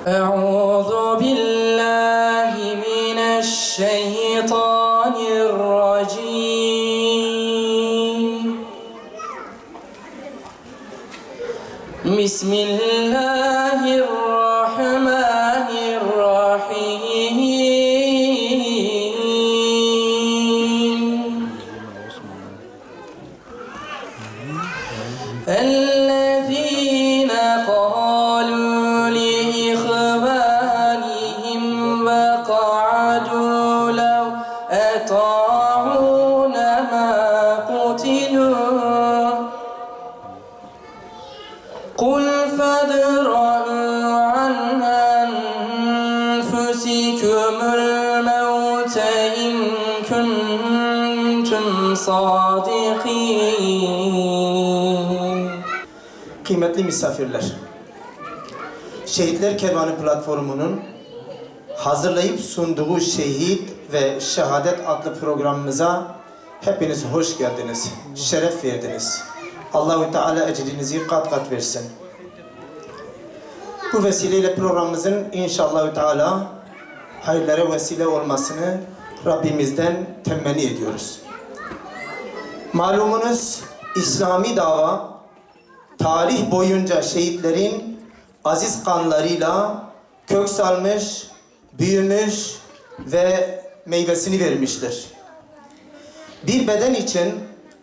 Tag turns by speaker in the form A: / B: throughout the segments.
A: أعوذ بالله من الشيطان الرجيم بسم الله الرحمن الرحيم الذين قالوا لإخوانهم وقعدوا لو أطاعونا ما قتلوا قل فادرءوا عن أنفسكم الموت إن كنتم صادقين.
B: Kıymetli misafirler, Şehitler Kervanı platformunun hazırlayıp sunduğu Şehit ve Şehadet adlı programımıza hepiniz hoş geldiniz, şeref verdiniz. Allah-u Teala ecrinizi kat kat versin. Bu vesileyle programımızın inşallah Teala hayırlara vesile olmasını Rabbimizden temenni ediyoruz. Malumunuz İslami dava tarih boyunca şehitlerin aziz kanlarıyla kök salmış, büyümüş ve meyvesini vermiştir. Bir beden için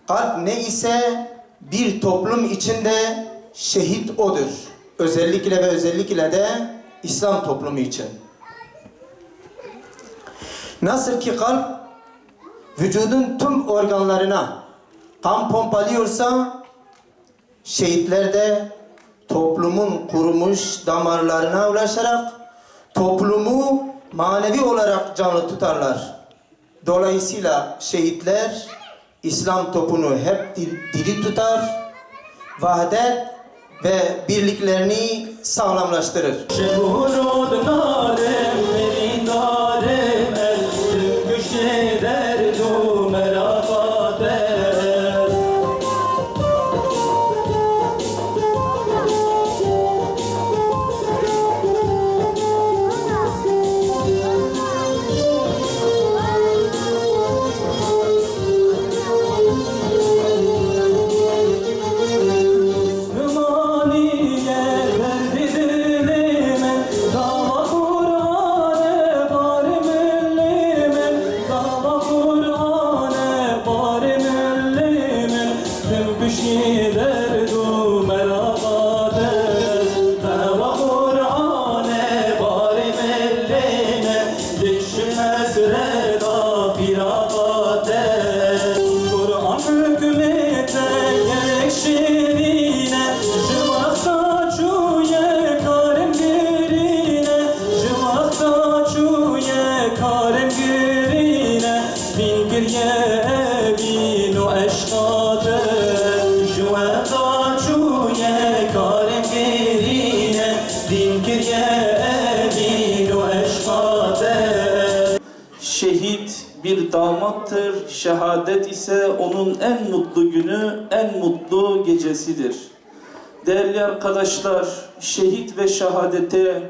B: kalp ne ise bir toplum içinde şehit odur. Özellikle de İslam toplumu için. Nasıl ki kalp vücudun tüm organlarına kan pompalıyorsa, şehitler de toplumun kurumuş damarlarına ulaşarak toplumu manevi olarak canlı tutarlar. Dolayısıyla şehitler İslam topunu hep diri tutar, vahdet ve birliklerini sağlamlaştırır.
C: Şehit bir damattır, şehadet ise onun en mutlu günü, en mutlu gecesidir. Değerli arkadaşlar, şehit ve şehadete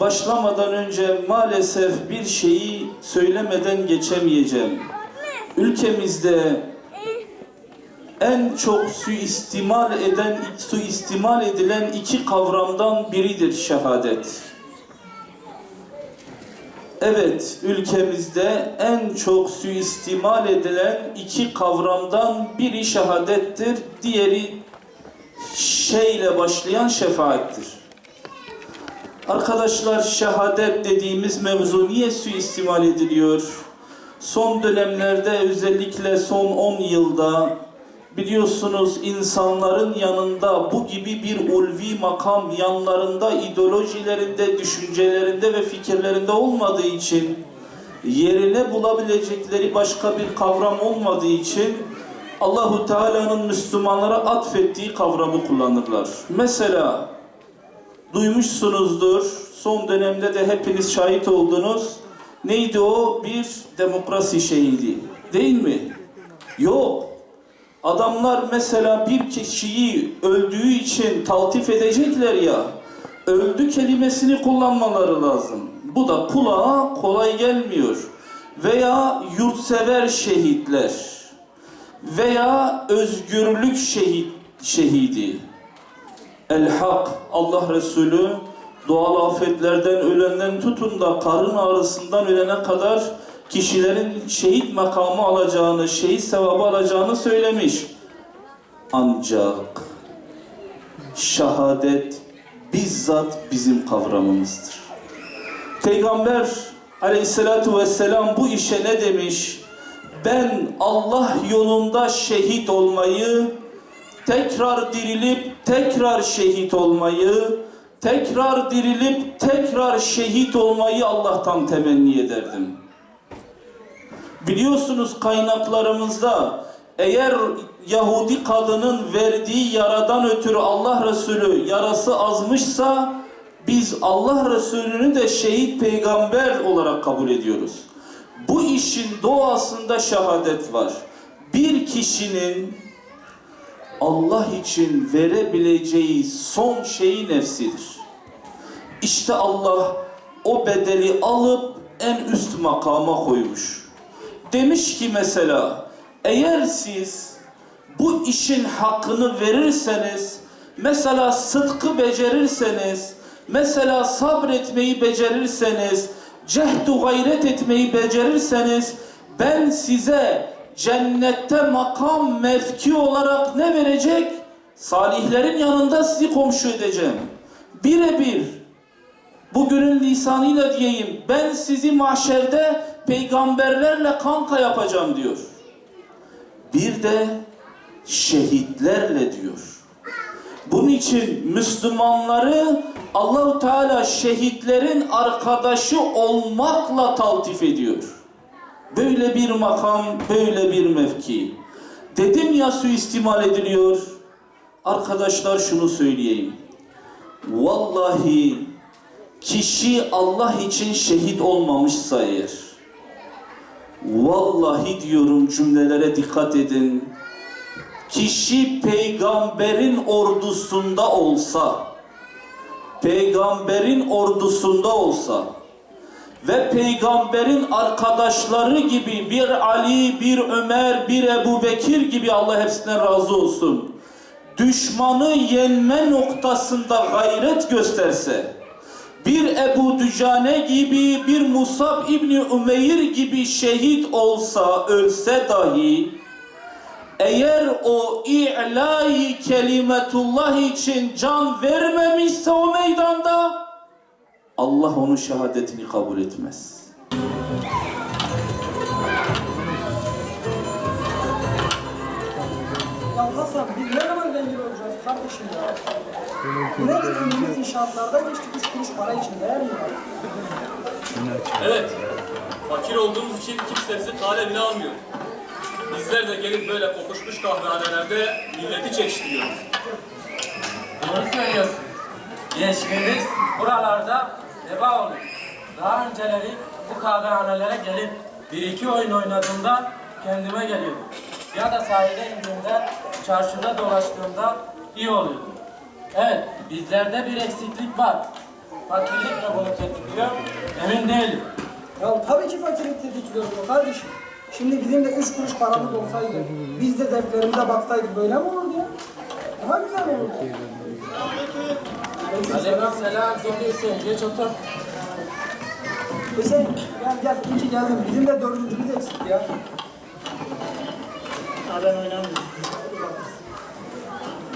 C: başlamadan önce maalesef bir şeyi söylemeden geçemeyeceğim. Ülkemizde en çok suistimal edilen iki kavramdan biridir şehadet. Evet, ülkemizde en çok suistimal edilen iki kavramdan biri şehadettir, diğeri şeyle başlayan şefaattir. Arkadaşlar, şehadet dediğimiz mevzu niye suistimal ediliyor? Son dönemlerde, özellikle son 10 yılda biliyorsunuz insanların yanında bu gibi bir ulvi makam, yanlarında ideolojilerinde, düşüncelerinde ve fikirlerinde olmadığı için, yerine bulabilecekleri başka bir kavram olmadığı için Allahu Teala'nın Müslümanlara atfettiği kavramı kullanırlar. Mesela duymuşsunuzdur, son dönemde de hepiniz şahit oldunuz. Neydi o? Bir demokrasi şehidi. Değil mi? Yok. Adamlar mesela bir kişiyi öldüğü için taltif edecekler ya, öldü kelimesini kullanmaları lazım. Bu da kulağa kolay gelmiyor. Veya yurtsever şehitler veya özgürlük şehidi. El-Hak, Allah Resulü doğal afetlerden ölenden tutun da karın ağrısından ölene kadar kişilerin şehit makamı alacağını, şehit sevabı alacağını söylemiş. Ancak şehadet bizzat bizim kavramımızdır. Peygamber Aleyhisselatu vesselam bu işe ne demiş? Ben Allah yolunda şehit olmayı, tekrar dirilip tekrar şehit olmayı, tekrar dirilip tekrar şehit olmayı Allah'tan temenni ederdim. Biliyorsunuz kaynaklarımızda eğer Yahudi kadının verdiği yaradan ötürü Allah Resulü yarası azmışsa biz Allah Resulü'nü de şehit peygamber olarak kabul ediyoruz. Bu işin doğasında şehadet var. Bir kişinin Allah için verebileceği son şeyi nefsidir. İşte Allah o bedeli alıp en üst makama koymuş. Demiş ki mesela, eğer siz bu işin hakkını verirseniz, mesela sıdkı becerirseniz, mesela sabretmeyi becerirseniz, cehdu gayret etmeyi becerirseniz, ben size cennette makam mevki olarak ne verecek? Salihlerin yanında sizi komşu edeceğim. Birebir, bugünün lisanıyla diyeyim, ben sizi mahşerde peygamberlerle kanka yapacağım diyor. Bir de şehitlerle diyor. Bunun için Müslümanları Allah-u Teala şehitlerin arkadaşı olmakla taltif ediyor. Böyle bir makam, böyle bir mevki. Dedim ya suistimal ediliyor. Arkadaşlar şunu söyleyeyim. Vallahi kişi Allah için şehit olmamışsa eğer, vallahi diyorum cümlelere dikkat edin. Kişi peygamberin ordusunda olsa, peygamberin ordusunda olsa ve peygamberin arkadaşları gibi bir Ali, bir Ömer, bir Ebu Bekir gibi, Allah hepsinden razı olsun, düşmanı yenme noktasında gayret gösterse, bir Ebu Dücane gibi, bir Musab İbni Ümeyr gibi şehit olsa, ölse dahi, eğer o i'lâ-i kelimetullah için can vermemişse o meydanda, Allah onun şehadetini kabul etmez.
D: Ya Hasan, biz ne zaman zengin olacağız kardeşim ya? Bu nedir ömrümüz inşaatlarda geçti 3 kuruş para için, değer mi ya?
E: Evet, fakir olduğumuz için kimse bizi kale bile almıyor. Bizler de gelip böyle kokuşmuş kahvehanelerde milleti çekiştiriyoruz.
F: Doğru söylüyorsun. Gençliğimiz buralarda veba olur. Daha önceleri bu kahvehanelere gelip bir iki oyun oynadığımda kendime geliyordum. Ya da sahile indiğimde, çarşıda dolaştığımda iyi oluyordu. Evet, bizlerde bir eksiklik var. Fakirlik mi bunu tetikliyor? Emin değilim.
D: Ya tabii ki fakirlik tetikliyor kardeşim. Şimdi bizim de 3 kuruş paramız olsaydı, biz de zevklerimize baksaydık böyle mi olurdu ya? Daha güzel olurdu.
F: Aleykümselam, Zeki Hüseyin. Geç otur.
D: Hüseyin, gel, iyi ki geldin. Bizim de dördüncümüz eksik ya. Ha ben oynamıyorum.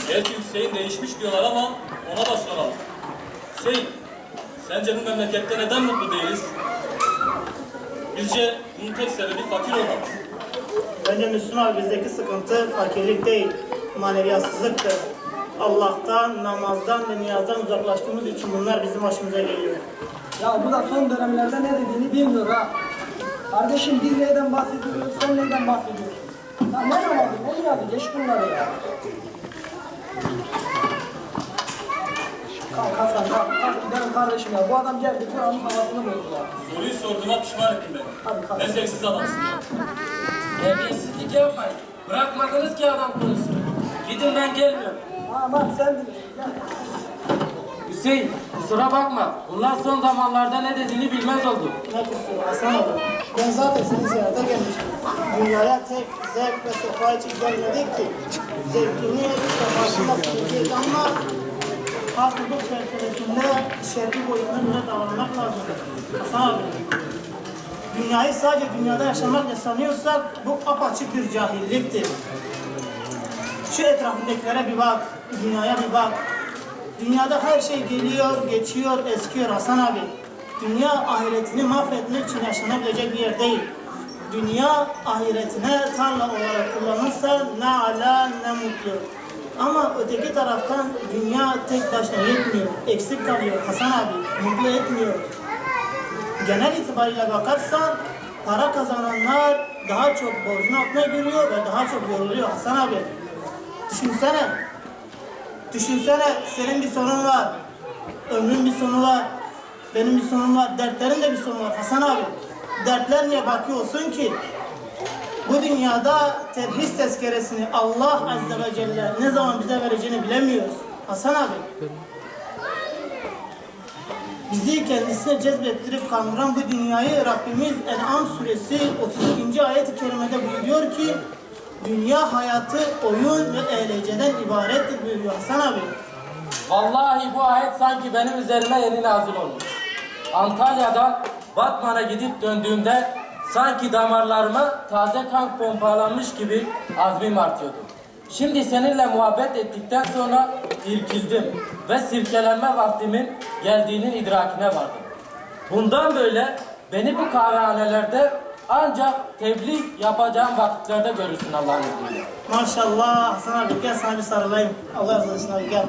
E: Belki Hüseyin değişmiş diyorlar ama ona da soralım. Hüseyin, sence bu memlekette neden mutlu değiliz? Bizce bunun tek sebebi fakir olmamız.
G: Bence Müslüman bizdeki sıkıntı fakirlik değil, maneviyatsızlıktır. Allah'tan, namazdan ve niyazdan uzaklaştığımız için bunlar bizim başımıza geliyor.
D: Ya bu da son dönemlerde ne dediğini bilmiyor ha. Kardeşim biz neyden bahsediyoruz, sen neyden bahsediyorsun? Ya ne namazı, ne niyazı, geç bunları ya. Kalk Hasan, kalk gidelim kardeşim ya. Bu adam geldi, Kur'an'ın havasını bozdu ya.
E: Soruyu sorduğuma pişman ettim beni.
D: Hadi kalk.
E: Ne zevksiz adamsın.
F: Terbiyesizlik yapmayın. Bırakmadınız ki adam konuşsun. Gidin, ben gelmiyorum.
D: Aman sen bilirsin, gel.
F: Hüseyin kusura bakma. Bunlar son zamanlarda ne dediğini bilmez oldu.
G: Ne kusuru Hasan abi? Ben zaten seni ziyarete gelmiştim. Dünyaya tek zevk ve sefa için gelmedik ki. Zevkini sefasına süreceğiz ama haklılık çerçevesinde şerri boyutuna göre davranmak lazım. Hasan abi, dünyayı sadece dünyada yaşamakla sanıyorsak bu apaçık bir cahilliktir. Şu etrafındakilere bir bak, dünyaya bir bak. Dünyada her şey geliyor, geçiyor, eskiyor Hasan abi. Dünya ahiretini mahvetmek için yaşanabilecek bir yer değil. Dünya ahiretine tarla olarak kullanırsa ne ala ne mutlu. Ama öteki taraftan dünya tek başına yetmiyor, eksik kalıyor Hasan abi, mutlu etmiyor. Genel itibariyle bakarsan para kazananlar daha çok borcun altına giriyor ve daha çok yoruluyor Hasan abi. Düşünsene senin bir sorun var, ömrün bir sonu var, benim bir sonum var, dertlerin de bir sonu var Hasan abi. Dertler niye bakıyorsun ki? Bu dünyada terhis tezkeresini Allah Azze ve Celle ne zaman bize vereceğini bilemiyoruz Hasan abi. Bizi kendisine cezbettirip kandıran bu dünyayı Rabbimiz En'am suresi 32. ayet-i kerimede buyuruyor ki dünya hayatı oyun ve eğlenceden ibarettir buyuruyor Hasan abi.
F: Vallahi bu ayet sanki benim üzerime yeni nazil olmuş. Antalya'dan Batman'a gidip döndüğümde sanki damarlarıma taze kan pompalanmış gibi azmim artıyordu. Şimdi seninle muhabbet ettikten sonra irkildim ve sirkelenme vaktimin geldiğinin idrakine vardım. Bundan böyle beni bu kahvehanelerde ancak tebliğ yapacağım vakitlerde görürsün Allah'ın izniyle.
G: Maşallah Hasan abi, gel sana bir sarılayım. Allah razı olsun abi, gel.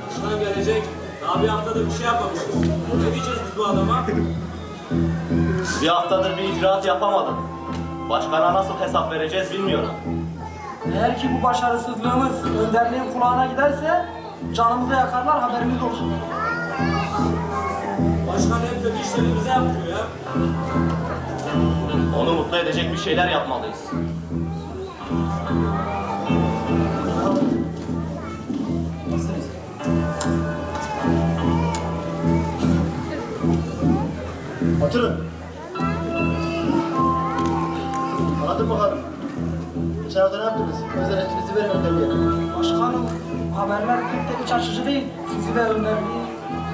E: Başkan gelecek. Daha bir haftadır bir şey yapmamışız. Ne diyeceğiz biz bu adama?
H: Bir haftadır bir icraat yapamadım. Başkana nasıl hesap vereceğiz bilmiyorum.
D: Eğer ki bu başarısızlığımız önderliğin kulağına giderse canımızı yakarlar, haberimiz olsun.
E: Başkan hep kötü işleri bize yapıyor ya.
H: Onu mutlu edecek bir şeyler yapmalıyız.
I: Oturun. Anladın mı bakalım? Geçen hafta ne yaptınız? Özellikinizi verin önderliğe.
D: Başkanım, haberler pek de iç açıcı değil. Sizi ve önderliği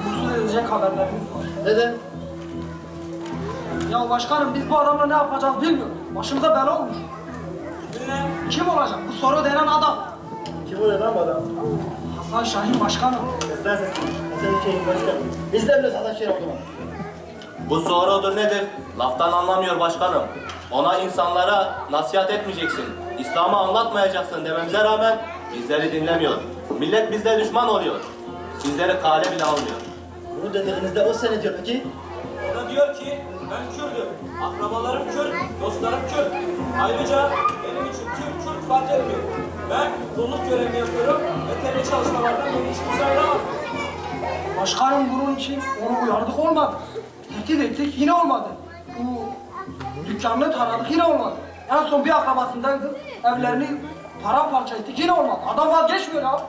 D: mutsuz edecek haberlerimiz var.
I: Neden?
D: Ya başkanım, biz bu adamla ne yapacağız bilmiyoruz. Başımıza bela olmuş. Kim olacak? Bu soru denen adam.
I: Kim oluyor lan bu adam?
D: Hasan Şahin başkanım.
I: Ben senin şeyin başkanım. Biz de biliyoruz Hasan Şahin olduğunu.
H: Bu sorudur nedir? Laftan anlamıyor başkanım. Ona insanlara nasihat etmeyeceksin. İslam'ı anlatmayacaksın dememize rağmen bizleri dinlemiyor. Millet bizle düşman oluyor. Bizleri kale bile almıyor.
I: Bunu dediğinizde o sene diyor peki.
E: O da diyor ki ben Kürdüm. Akrabalarım Kürt, dostlarım Kürt. Ayrıca benim için Türk, Kürt fark etmiyor. Ben kulluk görevi yapıyorum ve tebliğ çalışmalardan beni hiç kimse ayıramaz.
D: Başkanım bunun için onu uyardık, olmadı. Tehdit ettik, yine olmadı. Bu dükkanını taradık, yine olmadı. En son bir akrabasındaydık, evlerini paramparça ettik, yine olmadı. Adam vazgeçmiyor ya.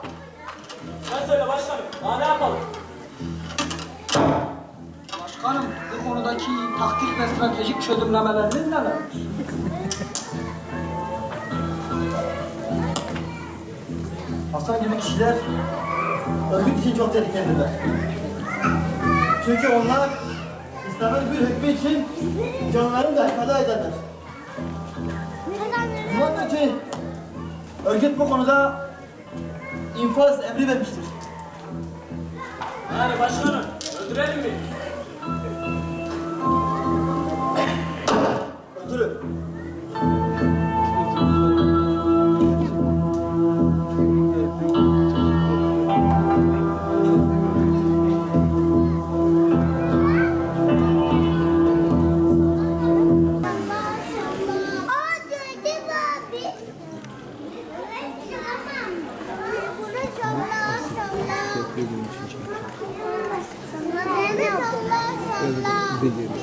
E: Sen söyle başkanım, daha ne yapalım?
D: Başkanım, bu konudaki taktik ve stratejik çözümlemeleriniz neler?
I: Hasan gibi kişiler örgüt için çok tehlikelidirler. Çünkü onlar İslam'ın bir hükmü için canlarını dahi feda ederler. Bundan öte örgüt bu konuda infaz emri vermiştir.
E: Yani başkanım, öldürelim mi?
I: Öldürün.
J: biliyorum.